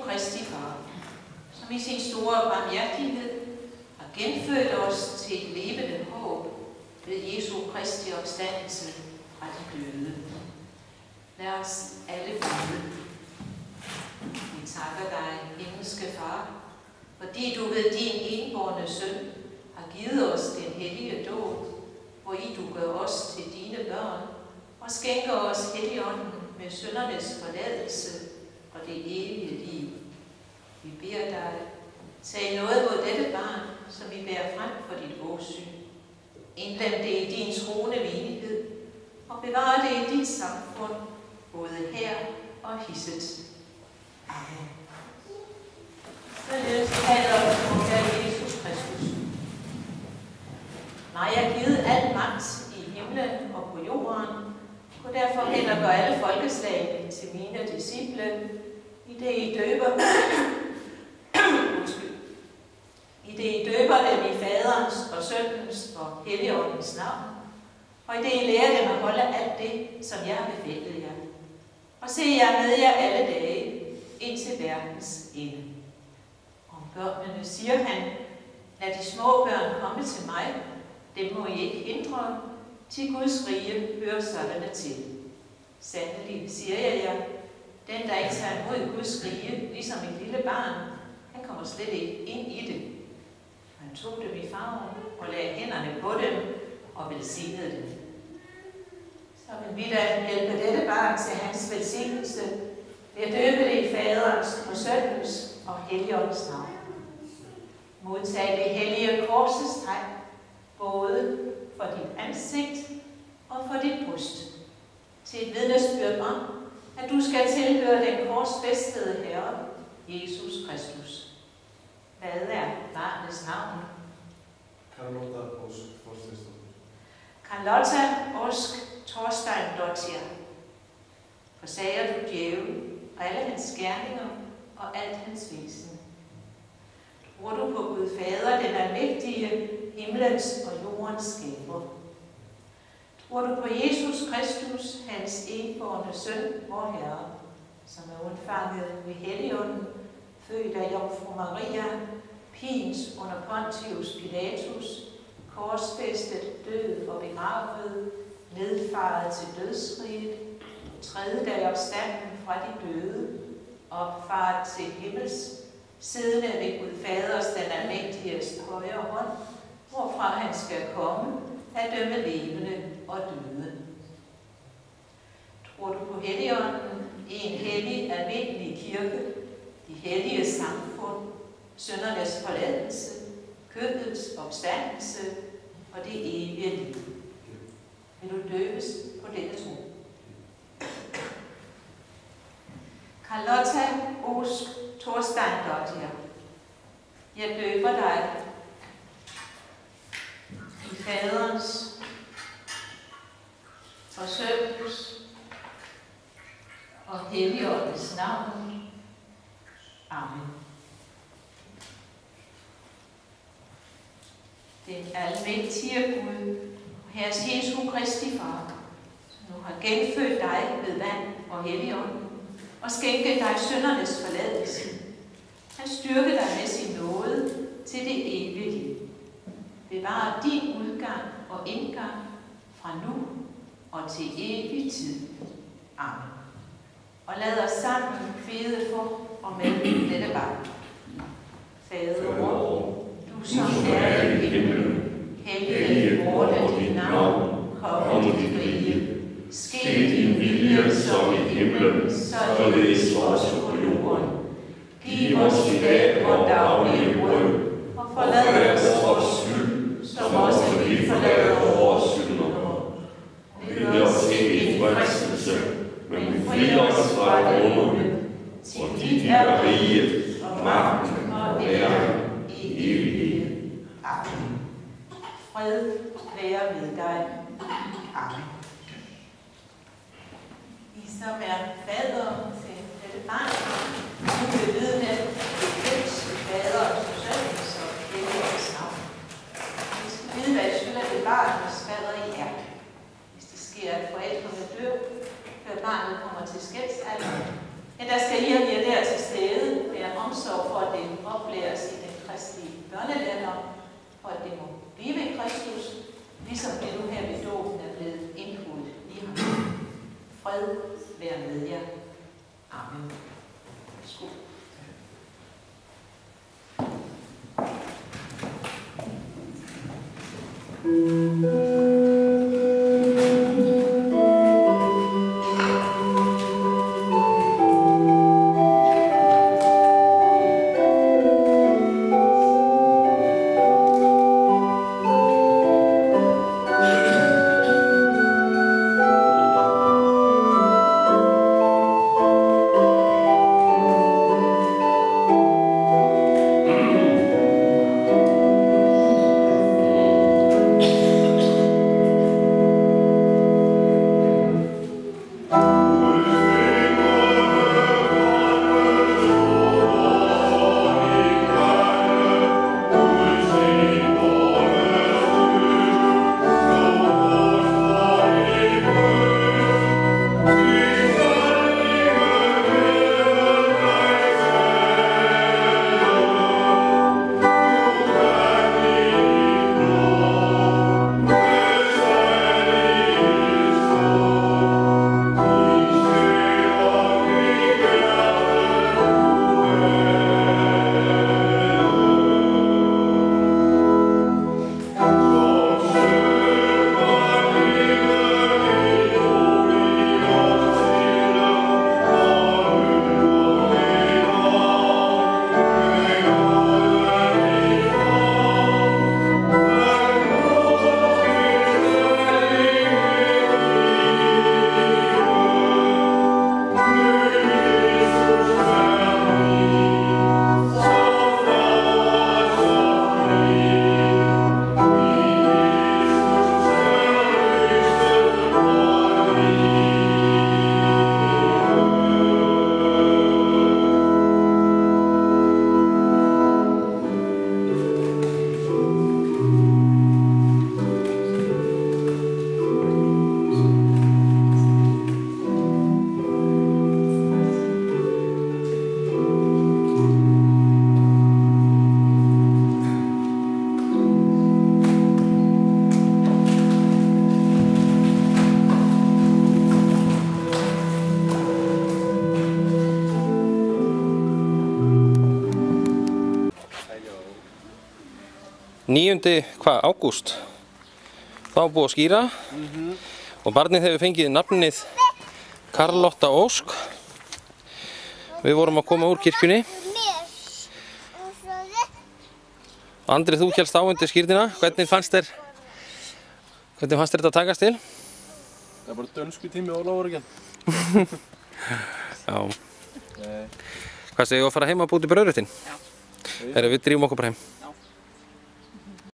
Kristi Far, som i sin store barmhjertighed har genfødt os til et levende håb ved Jesu Kristi opstandelse fra de døde. Lad os alle bede. Vi takker dig, himmelske Far, fordi du ved din enbårne søn har givet os den hellige dåb, hvor i du gør os til dine børn og skænker os Helligånden med syndernes forladelse og det evige liv. Vi beder dig, tag noget mod dette barn, som vi bærer frem for dit åsyn. Indlem det i din troende menighed og bevar det i dit samfund, både her og hisset. Amen. Således taler om Herre Jesus Kristus. Mig er givet al magt i himlen og på jorden, og derfor hen og gør alle folkeslag til mine disciple, i det I døber dem i Faderens og Søndens og Helligåndens navn, og i det I lærer dem at holde alt det, som jeg har befalet jer. Og se jer med jer alle dage, indtil verdens ende. Om børnene siger han, lad de små børn komme til mig, dem må I ikke hindre, til Guds rige hører sådanne til. Sandelig siger jeg jer, den der ikke tager imod Guds rige, ligesom et lille barn, han kommer slet ikke ind i det. Han tog dem i favn og lagde hænderne på dem og velsignede dem. Så vil vi da hjælpe dette barn til hans velsignelse ved at døbe det i Faderens og Søndens og Helligåndens navn. Modtag det hellige korsets tegn, både for dit ansigt og for dit bryst, til et vidnesbyrd om, at du skal tilhøre den korsfæstede Herre, Jesus Kristus. Hvad er barnets navn? Carlotta Osk Thorsteinsdóttir. Carlotta Osk Thorsteinsdóttir. Forsager du djævel og alle hans gerninger og alt hans væsen. Tror du på Gud Fader, den almægtige, himlens og jordens skaber? Tror du på Jesus Kristus, hans enbårne søn, vor Herre, som er undfanget ved Helligånden, født af Jomfru Maria, pins under Pontius Pilatus, korsfæstet, død og begravet, nedfaret til dødsriget, tredje dag opstanden fra de døde, opfaret til himmels, siddende ved Gud Faders den almægtiges højre hånd, hvorfra han skal komme at dømme levende og døde. Tror du på Helligånden, en hellig, almindelig kirke, de hellige samfund, syndernes forladelse, kødets opstandelse og det evige liv? Vil du døbes på dette tro? Carlotta Osk Thorsteinsdóttir, jeg døber dig i Faderens og Søndens og Helligåndens navn. Amen. Den almægtige Gud, Herres Jesu Kristi Far, som nu har genfødt dig ved vand og Helligånden, og skænke dig syndernes forladelse. Han styrker dig med sin nåde til det evige liv. Bevar din udgang og indgang fra nu og til evig tid. Amen. Og lad os sammen bede for og med dette barn. Fader vor, du som er i himlen, helliget vorte dit navn, komme dit rige. Ske din vilje som i himlen, således også på jorden. Giv os i dag vor daglige brød, og forlad os vores skyld, som også vi forlader vores syndere. Led os ikke i fristelse, men fri os fra det onde. Til dit er riget, og magten og æren i evighed. Amen. Fred være med dig. Amen. I som er fader til dette barn, nu vil vidne Guds Fader og Søndens og Helligåndens navn. Vi skal vide, hvad I skylder det barn, hvis fader I er. Hvis det sker, at forældrene dør, før barnet kommer til skældsalderen, ja, der skal I og der til stede en omsorg for, at det oplæres i den kristelige børnelærdom, for at det må blive i Kristus, ligesom det nu her ved dåben er blevet indbudt i ham. Fred være med jer. Amen. Skål. Ágúst. Það var búið að skíra og barnið hefur fengið nafnið Karlotta Ósk. Við vorum að koma úr kirkjunni. Andri, þú hélst á undir skírnina. Hvernig fannst þér þetta að takast til? Það er bara dönsku tími Ólafur ekki. Já. Hvað segir þú að fara heim að búti brauðréttin? Já. Við drífum okkur bara heim.